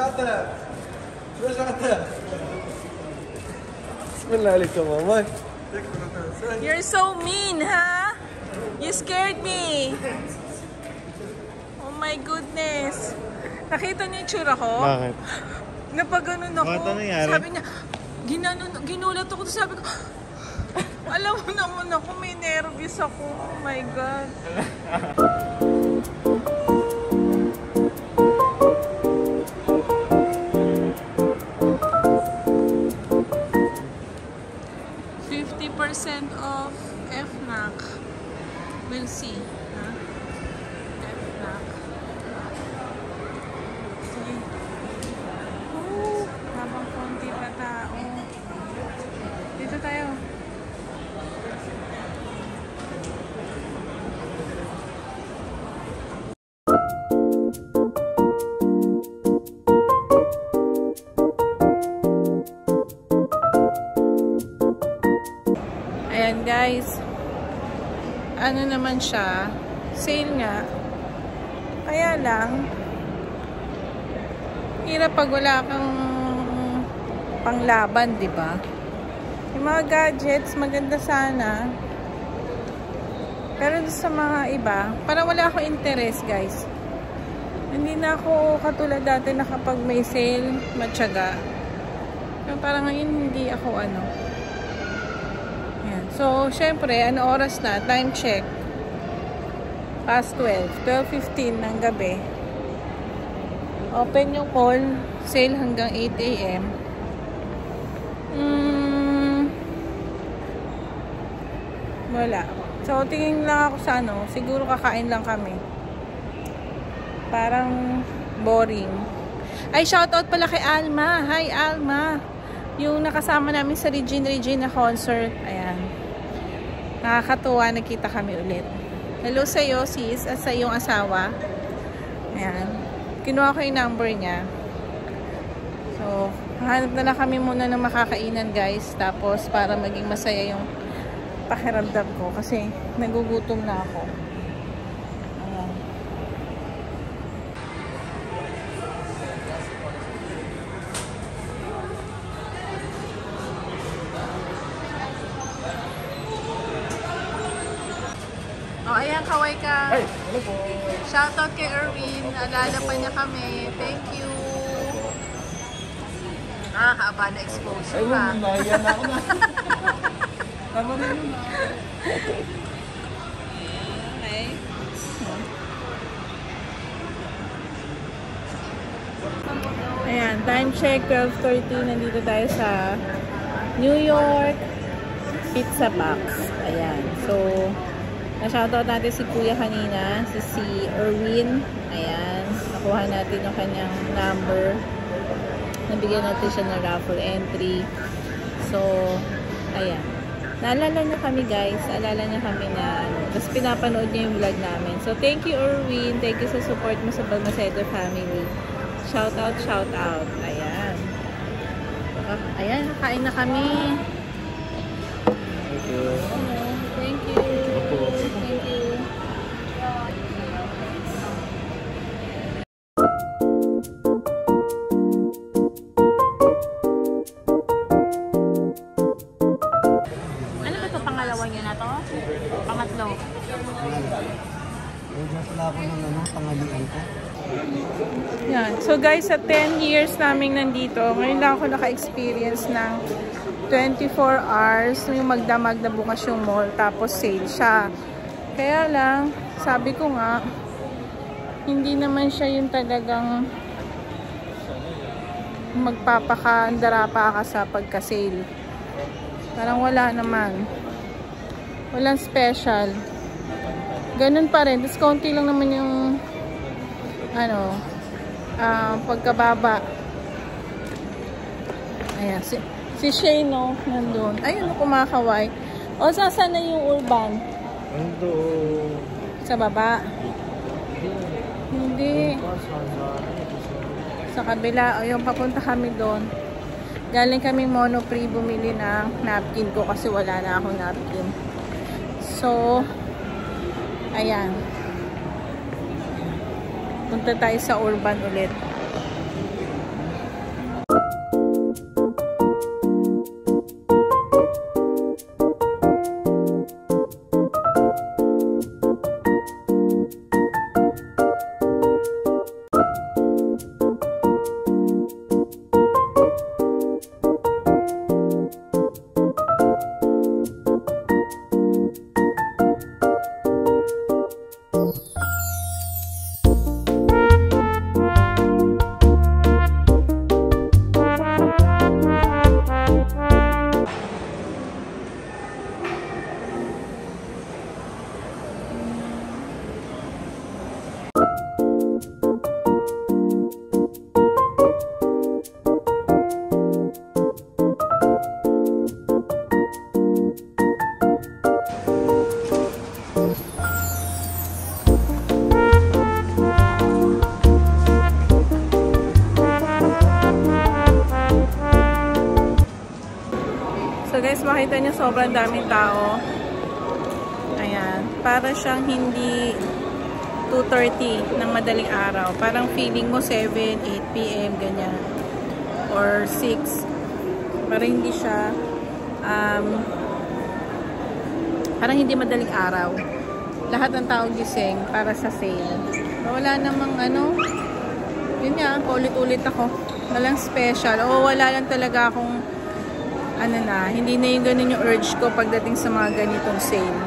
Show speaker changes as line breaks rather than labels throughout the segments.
Bismillahirrahmanirrahim.
You're so mean, huh? You scared me. Oh my goodness. Nakita niyo yung tsura ko?
Bakit?
Napaganon ako.
Bakit nangyari?
Sabi niya, ginulat ako. Sabi ko, alam mo naman ako, may nervous ako. Oh my God. Of FNAC. We'll see. Huh? FNAC. See? Oh, habang konti pa tao. Dito tayo. Ayan guys, ano naman siya, sale nga, kaya lang, hirap pag wala kang panglaban, di ba? Yung mga gadgets, maganda sana, pero sa mga iba, parang wala akong interest guys. Hindi na ako katulad dati na kapag may sale, matyaga. Pero parang ngayon hindi ako ano. So, syempre, ano oras na? Time check. Past 12. 12:15 ng gabi. Open yung mall. Sale hanggang 8 AM. Wala. So, tingin lang ako sa ano. Siguro kakain lang kami. Parang boring. Ay, shoutout pala kay Alma. Hi, Alma. Yung nakasama namin sa Regina concert. Ayan. Nakakatuwa, nakita kami ulit. Hello sa'yo, sis, at sa iyong asawa. Ayan. Kinuha ko yung number niya. So, hanap na lang kami muna ng makakainan, guys. Tapos, para maging masaya yung pakiramdam ko. Kasi, nagugutom na ako. Ayan. Oh, ayan, kaway ka.
Ay, ano po?
Shoutout kay Erwin. Alala pa niya kami. Thank you. Haba na exposure pa.
Ay, nahiyan ako na. Tama rin yun.
Okay. Ayan, time check, 12:30. Nandito tayo sa New York Pizza Box. Ayan. So, na-shoutout natin si Kuya kanina, si Erwin. Ayan. Nakuha natin yung kanyang number. Nabigyan natin siya ng raffle entry. So, ayan. Naalala niya kami guys. Naalala niya kami na ano. Tapos pinapanood niya yung vlog namin. So, thank you Erwin. Thank you sa support mo sa Balmaceda family. Shoutout, shoutout. Ayan. Ayan, kain na kami.
Thank you.
Thank you. Thank you. Ano ba ito? Pangalawa niyo na to? Pangatlo?
Huwag pala ako ng pangalian ko.
Yan. So guys, sa 10 years namin nandito, ngayon lang ako naka-experience ng 24 hours yung magdamag na bukas yung mall tapos sale siya. Kaya lang, sabi ko nga, hindi naman siya yung talagang magpapakaandara pa ka sa pagka-sale. Parang wala naman. Walang special. Ganun pa rin. Discounty lang naman yung ano, pagkababa. Ayan, si Shane, no, nandun. Ayun, kumakaway. O, saan na yung urban?
Nandun.
Sa baba? Hindi. Sa kabila. Ayun, papunta kami doon. Galing kaming Monoprix bumili ng napkin ko kasi wala na akong napkin. So, ayan. Punta tayo sa urban ulit. makita niyo sobrang daming tao. Ayan. Para siyang hindi 2:30 ng madaling araw. Parang feeling mo 7, 8 p.m. ganyan. Or 6. Parang hindi siya parang hindi madaling araw. Lahat ng tao gising para sa sale. Wala namang yun nga, ulit-ulit ako. Walang special. O wala lang talaga akong hindi na yung ganun yung urge ko pagdating sa mga ganitong sale.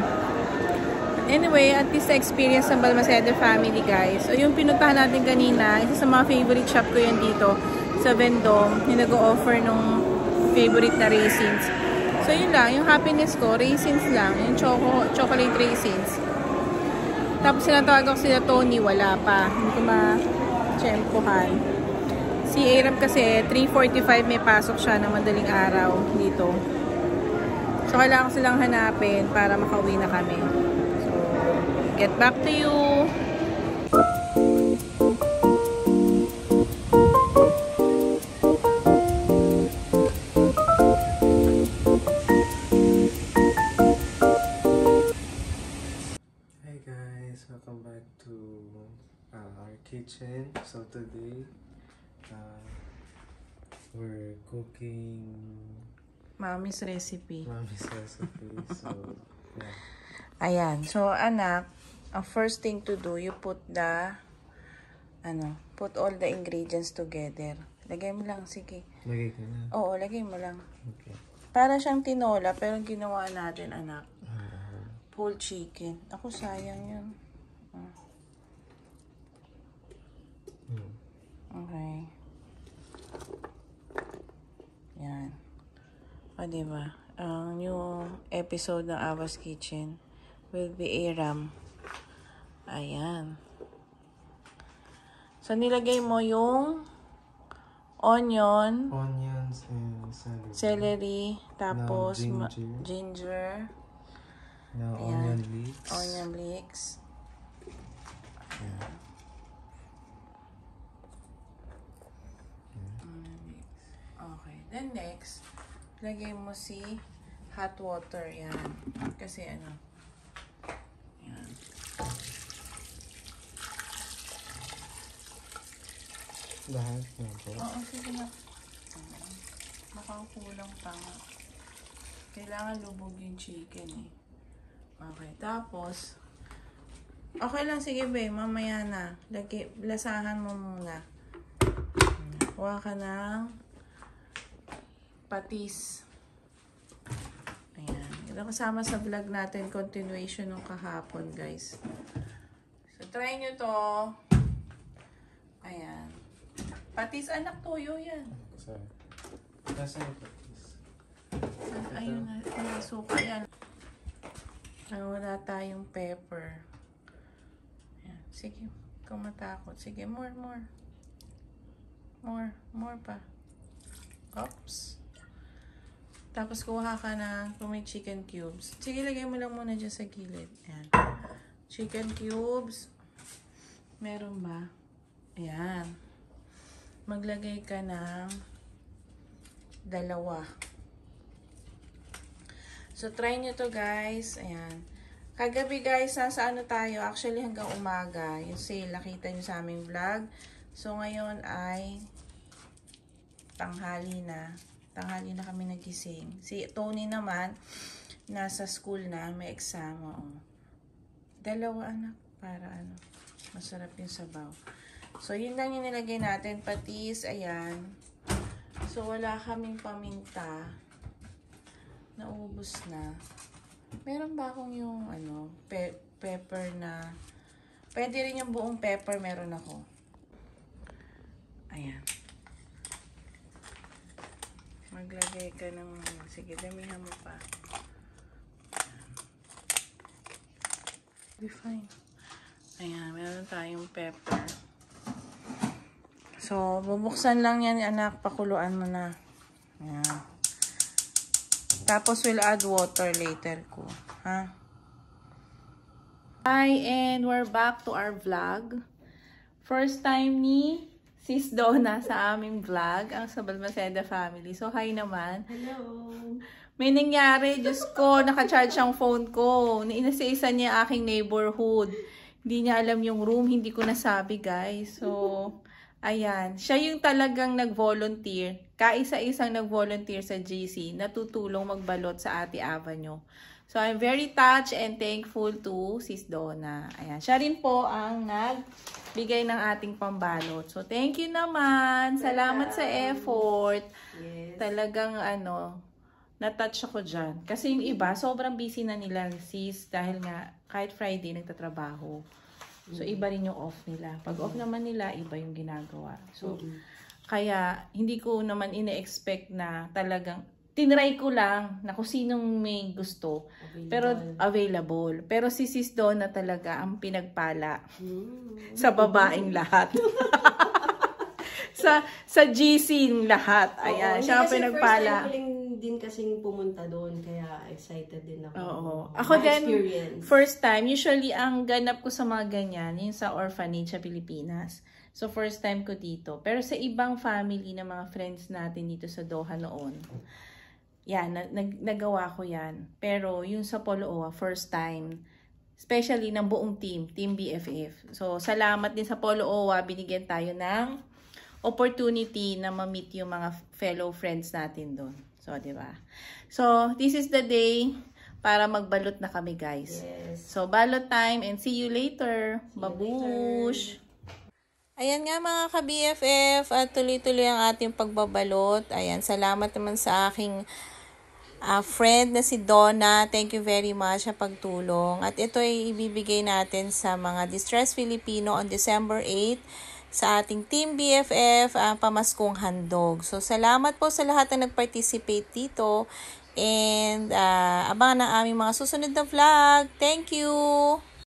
Anyway, at least experience ng Balmaceda family, guys. So, yung pinuntahan natin kanina, isa sa mga favorite shop ko yan dito sa Vendome, yung nag-o-offer nung favorite na raisins. So, yun lang. Yung happiness ko, raisins lang. Yung chocolate raisins. Tapos sinatawag ako sila Tony, wala pa. Hindi ko ma-tsempohan. Si Arab kasi, 3:45 may pasok siya ng madaling araw dito. So, kailangan ko silang hanapin para makauwi na kami. So, get back to you!
Hi guys, welcome back to our kitchen. So today, we're cooking
Mommy's recipe.
Mommy's recipe. So, yeah.
Ayan. So, anak, ang first thing to do, you put put all the ingredients together. Lagay mo lang, sige.
Lagay ko na.
Oo, lagay mo lang.
Okay.
Para siyang tinola, pero ang ginawa natin, anak, whole chicken. Ako, sayang yun. Okay. Yan. O, diba? Ang new episode ng Ava's Kitchen will be Aram. Ayan. So, nilagay mo yung onions
and celery.
Celery. Tapos,
Now,
ginger.
Now,
Ayan.
onion leeks.
Onion leeks. Ayan. Okay. Then next, lagay mo si hot water. Yan. Kasi Yan.
Lahat na po.
Oo, sige na. Mukhang kulang pa nga. Kailangan lubog yung chicken eh. Okay. Tapos, okay lang. Sige be, mamaya na. Lasahan mo muna. Kuha ka ng patis. Ayan. Ito kasama sa vlog natin, continuation ng kahapon, guys. So, try nyo to. Ayan. Patis, anak, toyo yan.
Sorry. Nasa yung patis.
Ayun na, nasuka yan. Wala tayong pepper. Ayan. Sige, kung matakot. Sige, more pa. Oops. Tapos kuha ka na kung may chicken cubes. Sige, lagay mo lang muna dyan sa gilid. Ayan. Chicken cubes. Meron ba? Ayan. Maglagay ka ng 2. So, try nyo to, guys. Ayan. Kagabi, guys, nasa tayo? Actually, hanggang umaga. Yung sale, nakita nyo sa aming vlog. So, ngayon ay tanghali na. Tanghali na kami nagising. Si Tony naman, nasa school na. May exam. 2, anak. Para masarap yung sabaw. So, yun lang yung nilagay natin. Patis, ayan. So, wala kaming paminta. Naubos na. Meron ba akong yung, pepper na... Pwede rin yung buong pepper, meron ako. Ayan. Maglagay ka ng... Sige, damihan mo pa. Ayan. Be fine. Ayan, meron tayong pepper. So, bubuksan lang yan, anak. Pakuluan mo na. Ayan. Tapos, we'll add water later ko. Ha? Hi, and we're back to our vlog. First time ni Sis Donna sa aming vlog, ang sa Balmaceda family. So, hi naman.
Hello!
May nangyari, Diyos ko, naka-charge ang phone ko. Inasa-isa niya aking neighborhood. Hindi niya alam yung room, hindi ko nasabi, guys. So, ayan. Siya yung talagang nag-volunteer. Kaisa-isang nag-volunteer sa GC na tutulong magbalot sa Ate Avenue. So, I'm very touched and thankful to Sis Donna. Ayan. Siya rin po ang nagbigay ng ating pambalot. So, thank you naman. Salamat sa effort.
Yes.
Talagang, na-touch ako dyan. Kasi yung iba, sobrang busy na nila, sis, dahil nga, kahit Friday, nagtatrabaho. So, iba rin yung off nila. Pag off naman nila, iba yung ginagawa. So, kaya, hindi ko naman ine-expect na talagang, tinry ko lang na kung sinong may gusto. Pero, available. Pero si Sis Donna talaga ang pinagpala sa babaeng lahat. sa GC lahat. Ayan, siya ang pinagpala.
First time din kasing pumunta doon, kaya excited din ako.
Oo. Ako din, first time, usually ang ganap ko sa mga ganyan, yung sa orphanage sa Pilipinas. So, first time ko dito. Pero sa ibang family na mga friends natin dito sa Doha noon, yan, nagawa ko yan. Pero yung sa Polooa, first time. Especially ng buong Team BFF. So, salamat din sa Polooa, binigyan tayo ng opportunity na ma-meet yung mga fellow friends natin doon. So, di ba? So, this is the day para magbalot na kami, guys.
Yes.
So, balot time and see you later. Babush! Ayan nga mga ka-BFF at tuloy-tuloy ang ating pagbabalot. Ayan, salamat naman sa aking friend na si Donna. Thank you very much sa pagtulong. At ito ay ibibigay natin sa mga distressed Filipino on December 8 sa ating Team BFF pamaskong handog. So, salamat po sa lahat na nag-participate dito. And abangan ang aming mga susunod na vlog. Thank you!